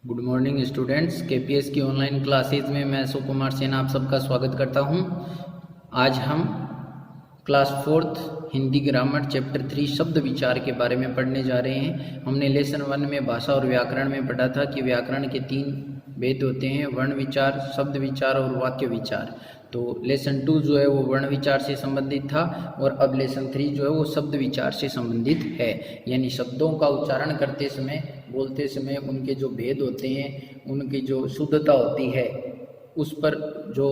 Good morning students, KPS की online classes में मैं अशोक कुमार सेन आप सबका स्वागत करता हूं। आज हम class 4th Hindi grammar chapter 3 शब्द विचार के बारे में पढ़ने जा रहे हैं। हमने लेसन 1 में भाषा और व्याकरण में पढ़ा था कि व्याकरण के 3 भेद होते हैं, वर्ण विचार, शब्द विचार और वाक्य विचार। तो लेसन 2 जो है वो वर्ण विचार से संबंधित था और अब लेसन 3 जो है वो शब्द विचार से संबंधित है। यानी शब्दों का उच्चारण करते समय, बोलते समय उनके जो भेद होते हैं, उनकी जो शुद्धता होती है, उस पर जो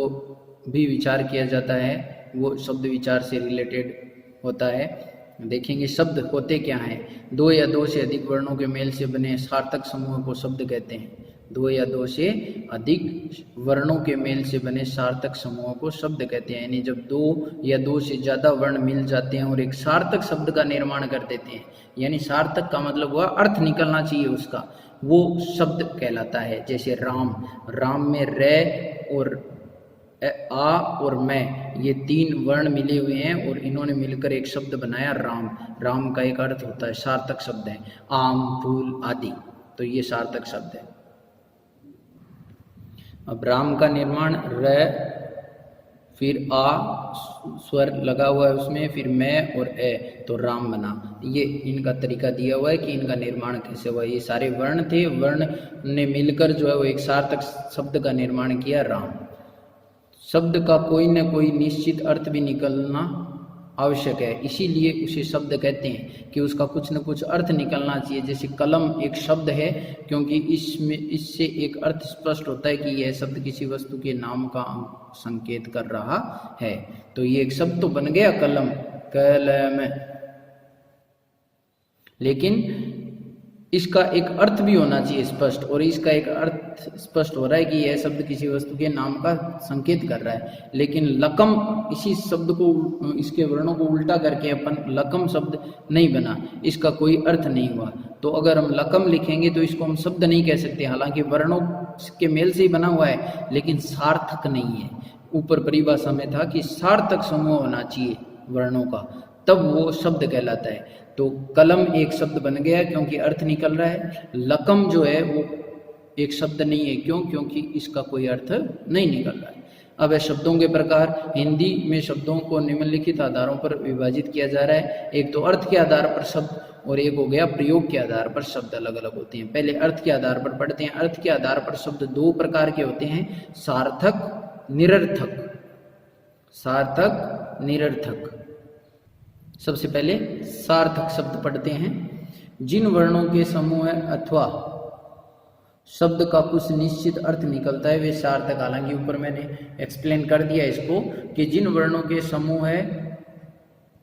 भी विचार किया जाता है वो शब्द विचार से रिलेटेड होता है। देखेंगे शब्द होते क्या हैं। 2 या 2 से अधिक वर्णों के मेल से बने सार्थक समूह को शब्द कहते हैं। 2 या 2 से अधिक वर्णों के मेल से बने सार्थक समूहों को शब्द कहते हैं। यानी जब 2 या 2 से ज़्यादा वर्ण मिल जाते हैं और एक सार्थक शब्द का निर्माण कर देते हैं, यानी सार्थक का मतलब हुआ अर्थ निकलना चाहिए उसका, वो शब्द कहलाता है। जैसे राम, राम में रे और आ और मैं, ये 3 वर्ण मिले हुए हैं और इन्होंने मिलकर एक शब्द बनाया राम। राम का एक अर्थ होता है, सार्थक शब्द है। आम, फूल आदि, तो ये सार्थक शब्द है। अब राम का निर्माण र, फिर आ स्वर लगा हुआ है उसमें, फिर मैं और ए, तो राम बना। ये इनका तरीका दिया हुआ है कि इनका निर्माण कैसे हुआ। ये सारे वर्ण थे, वर्ण ने मिलकर जो है वो एक सार्थक शब्द का निर्माण किया राम। शब्द का कोई न कोई निश्चित अर्थ भी निकलना आवश्यक है, इसीलिए उसे शब्द कहते हैं कि उसका कुछ न कुछ अर्थ निकलना चाहिए। जैसे कलम एक शब्द है क्योंकि इससे एक अर्थ स्पष्ट होता है कि यह शब्द किसी वस्तु के नाम का संकेत कर रहा है। तो ये एक शब्द तो बन गया कलम, कलम, लेकिन इसका एक अर्थ भी होना चाहिए स्पष्ट, और इसका एक अर्थ स्पष्ट हो रहा है कि यह शब्द किसी वस्तु के नाम का संकेत कर रहा है। लेकिन लकम, इसी शब्द को, इसके वर्णों को उल्टा करके अपन लकम शब्द नहीं बना, इसका कोई अर्थ नहीं हुआ। तो अगर हम लकम लिखेंगे तो इसको हम शब्द नहीं कह सकते, हालांकि वर्णों के मेल से ही बना हुआ है, लेकिन सार्थक नहीं है। ऊपर परिभाषा में था कि सार्थक समूह होना चाहिए वर्णों का, तब वो शब्द कहलाता है। तो कलम एक शब्द बन गया क्योंकि अर्थ निकल रहा है। लकम जो है वो एक शब्द नहीं है, क्योंकि इसका कोई अर्थ नहीं निकल रहा है। अब है शब्दों के प्रकार। हिंदी में शब्दों को निम्नलिखित आधारों पर विभाजित किया जा रहा है। एक तो अर्थ के आधार पर शब्द, और एक हो गया प्रयोग के आधार पर शब्द। अलग अलग होते हैं। पहले अर्थ के आधार पर पढ़ते हैं। अर्थ के आधार पर शब्द 2 प्रकार के होते हैं, सार्थक, निरर्थक। सार्थक, निरर्थक। सबसे पहले सार्थक शब्द पढ़ते हैं। जिन वर्णों के समूह अथवा शब्द का कुछ निश्चित अर्थ निकलता है वे सार्थक। हालांकि ऊपर मैंने एक्सप्लेन कर दिया इसको कि जिन वर्णों के समूह है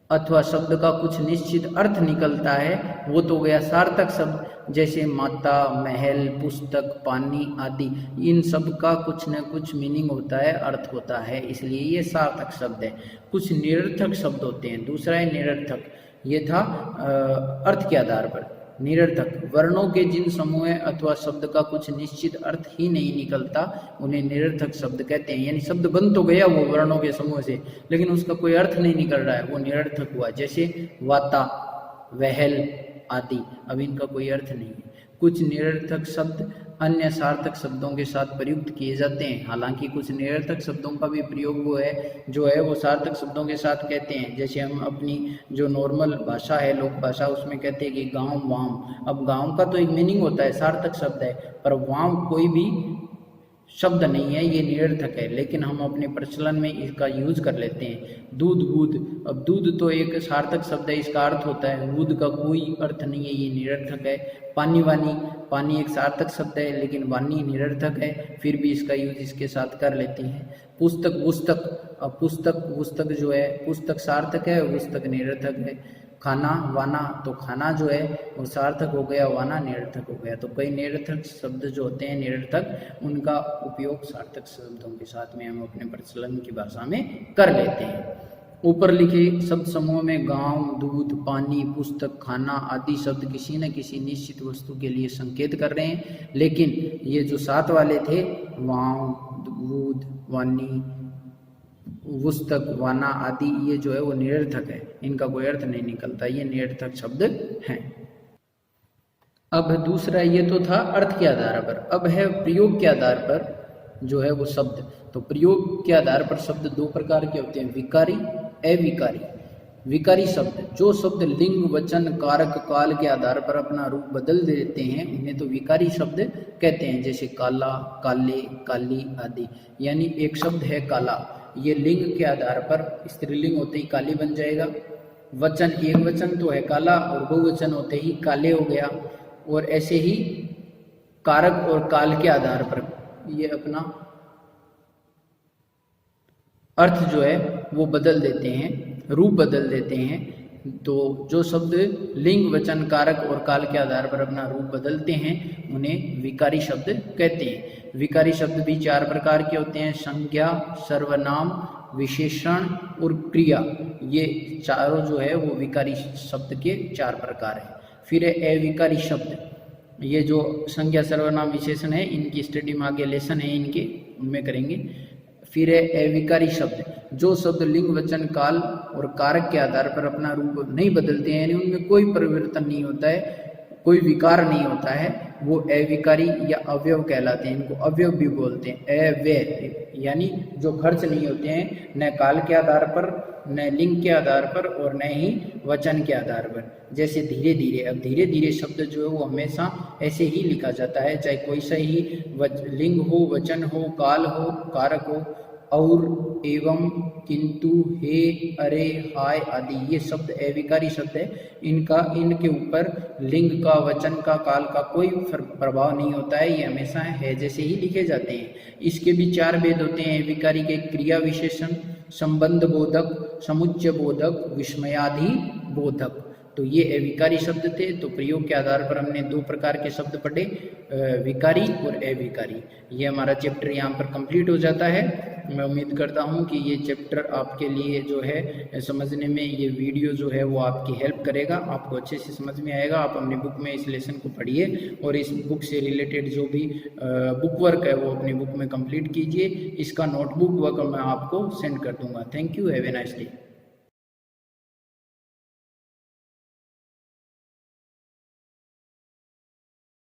अथवा शब्द का कुछ निश्चित अर्थ निकलता है वो तो गया सार्थक शब्द। जैसे माता, महल, पुस्तक, पानी आदि, इन सब का कुछ न कुछ मीनिंग होता है, अर्थ होता है, इसलिए ये सार्थक शब्द है। कुछ निरर्थक शब्द होते हैं। दूसरा है निरर्थक, ये था अर्थ के आधार पर। निरर्थक, वर्णों के जिन समूह अथवा शब्द का कुछ निश्चित अर्थ ही नहीं निकलता उन्हें निरर्थक शब्द कहते हैं। यानी शब्द बन तो गया वो वर्णों के समूह से, लेकिन उसका कोई अर्थ नहीं निकल रहा है, वो निरर्थक हुआ। जैसे वाता, वहल आदि, अब इनका कोई अर्थ नहीं है। कुछ निरर्थक शब्द अन्य सार्थक शब्दों के साथ प्रयुक्त किए जाते हैं। हालांकि कुछ निरर्थक शब्दों का भी प्रयोग वो है जो है वो सार्थक शब्दों के साथ कहते हैं। जैसे हम अपनी जो नॉर्मल भाषा है, लोक भाषा, उसमें कहते हैं कि गांव, वाम। अब गांव का तो एक मीनिंग होता है, सार्थक शब्द है, पर वाम कोई भी शब्द नहीं है, ये निरर्थक है, लेकिन हम अपने प्रचलन में इसका यूज कर लेते हैं। दूध, बूध, अब दूध तो एक सार्थक शब्द है, इसका अर्थ होता है, बूध का कोई अर्थ नहीं है, ये निरर्थक है। पानी, वानी, पानी एक सार्थक शब्द है लेकिन वानी निरर्थक है, फिर भी इसका यूज इसके साथ कर लेते हैं। पुस्तक, पुस्तक, अब पुस्तक, पुस्तक जो है, पुस्तक सार्थक है, पुस्तक निरर्थक है। खाना, वाना, तो खाना जो है वो सार्थक हो गया, वाना निरर्थक हो गया। तो कई निरर्थक शब्द जो होते हैं निरर्थक, उनका उपयोग सार्थक शब्दों के साथ में हम अपने प्रचलन की भाषा में कर लेते हैं। ऊपर लिखे शब्द समूह में गांव, दूध, पानी, पुस्तक, खाना आदि शब्द किसी न किसी निश्चित वस्तु के लिए संकेत कर रहे हैं, लेकिन ये जो 7 वाले थे, वाव, दूध, वानी, पुस्तक, वाना आदि, ये जो है वो निरर्थक है, इनका कोई अर्थ नहीं निकलता, ये निरर्थक शब्द हैं। अब दूसरा ये तो था अर्थ के आधार पर, अब है प्रयोग के आधार पर जो है वो शब्द। तो प्रयोग के आधार पर शब्द दो प्रकार के होते हैं, विकारी, अविकारी। विकारी शब्द, जो शब्द लिंग, वचन, कारक, काल के आधार पर अपना रूप बदल देते हैं उन्हें तो विकारी शब्द कहते हैं। जैसे काला, काले, काली आदि। यानी एक शब्द है काला, ये लिंग के आधार पर स्त्रीलिंग होते ही काली बन जाएगा। वचन, एक वचन तो है काला और बहुवचन होते ही काले हो गया। और ऐसे ही कारक और काल के आधार पर ये अपना अर्थ जो है वो बदल देते हैं, रूप बदल देते हैं। तो जो शब्द लिंग, वचन, कारक और काल के आधार पर अपना रूप बदलते हैं उन्हें विकारी शब्द कहते हैं। विकारी शब्द भी चार प्रकार के होते हैं, संज्ञा, सर्वनाम, विशेषण और क्रिया। ये चारों जो है वो विकारी शब्द के चार प्रकार हैं। फिर है अविकारी शब्द, ये जो संज्ञा, सर्वनाम, विशेषण है इनकी स्टडी में आगे लेसन है इनके, उनमें करेंगे। फिर है अविकारी शब्द, जो शब्द लिंग, वचन, काल और कारक के आधार पर अपना रूप नहीं बदलते हैं, यानी उनमें कोई परिवर्तन नहीं होता है, कोई विकार नहीं होता है, वो अविकारी या अवयव कहलाते हैं। इनको अवयव भी बोलते हैं। अव्यय यानी जो खर्च नहीं होते हैं न काल के आधार पर, न लिंग के आधार पर और न ही वचन के आधार पर। जैसे धीरे धीरे, अब धीरे धीरे शब्द जो है वो हमेशा ऐसे ही लिखा जाता है, चाहे कोई सा ही लिंग हो, वचन हो, काल हो, कारक हो। और, एवं, किंतु, हे, अरे, हाय आदि ये शब्द अविकारी शब्द है। इनके ऊपर लिंग का, वचन का, काल का कोई प्रभाव नहीं होता है, ये हमेशा है जैसे ही लिखे जाते हैं। इसके भी चार भेद होते हैं अविकारी के, क्रिया विशेषण, संबंध बोधक, समुच्चय बोधक, विस्मयाधि बोधक। तो ये अविकारी शब्द थे। तो प्रयोग के आधार पर हमने दो प्रकार के शब्द पढ़े, विकारी और अविकारी। ये हमारा चैप्टर यहाँ पर कंप्लीट हो जाता है। मैं उम्मीद करता हूँ कि ये चैप्टर आपके लिए जो है समझने में, ये वीडियो जो है वो आपकी हेल्प करेगा, आपको अच्छे से समझ में आएगा। आप अपनी बुक में इस लेसन को पढ़िए और इस बुक से रिलेटेड जो भी बुक वर्क है वो अपनी बुक में कंप्लीट कीजिए। इसका नोटबुक वर्क मैं आपको सेंड कर दूंगा। Thank you, have a nice day.